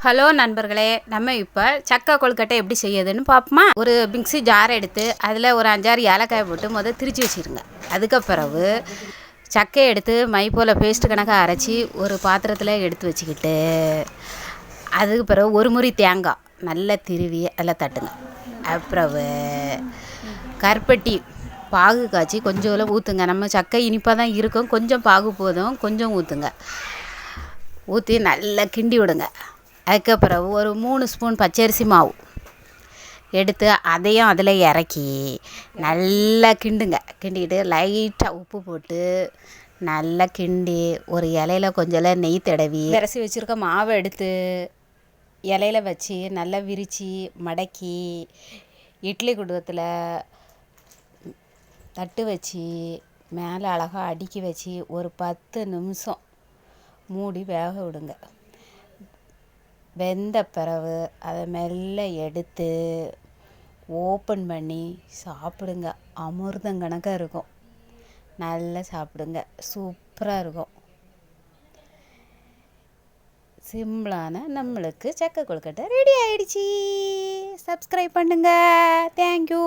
Hello நண்பர்களே, நம்ம இப்போ சக்கை கொழுக்கட்டை எப்படி செய்யுதுன்னு பார்ப்போமா? ஒரு மிக்ஸி ஜார் எடுத்து அதில் ஒரு 5-6 ஏலக்காய் போட்டு திரிச்சு வச்சுருங்க. அதுக்கு பிறகு சக்கையை எடுத்து மை போல் பேஸ்ட்டு கணக்காக அரைச்சி ஒரு பாத்திரத்தில் எடுத்து வச்சுக்கிட்டு, அதுக்கு பிறகு ஒரு முறி தேங்காய் நல்லா திருவி அதில் தட்டுங்க. அப்புறவு கருப்பட்டி பாகு காய்ச்சி கொஞ்சம் ஊற்றுங்க. நம்ம சக்கை இனிப்பாக தான் இருக்கும், கொஞ்சம் பாகு போதும், கொஞ்சம் ஊற்றுங்க. ஊற்றி நல்லா கிண்டி விடுங்க. அதுக்கப்புறம் ஒரு 3 ஸ்பூன் பச்சரிசி மாவு எடுத்து அதையும் அதில் இறக்கி நல்லா கிண்டிக்கிட்டு லைட்டாக உப்பு போட்டு நல்லா கிண்டி ஒரு இலையில கொஞ்சம் நெய் தடவி விரசி வச்சுருக்க மாவை எடுத்து இலையில வச்சு நல்லா விரித்து மடக்கி இட்லி குடும்பத்தில் தட்டு வச்சு மேலே அழகாக அடுக்கி வச்சு ஒரு 10 நிமிஷம் மூடி வேக விடுங்க. வெந்த பிறகு அதை மெல்ல எடுத்து ஓப்பன் பண்ணி சாப்பிடுங்க. அமிர்தம் கணக்காக இருக்கும். நல்லா சாப்பிடுங்க, சூப்பராக இருக்கும். சிம்பிளான நம்மளுக்கு சக்கை கொழுக்கட்டை ரெடி ஆயிடுச்சு. சப்ஸ்கிரைப் பண்ணுங்கள். தேங்க்யூ.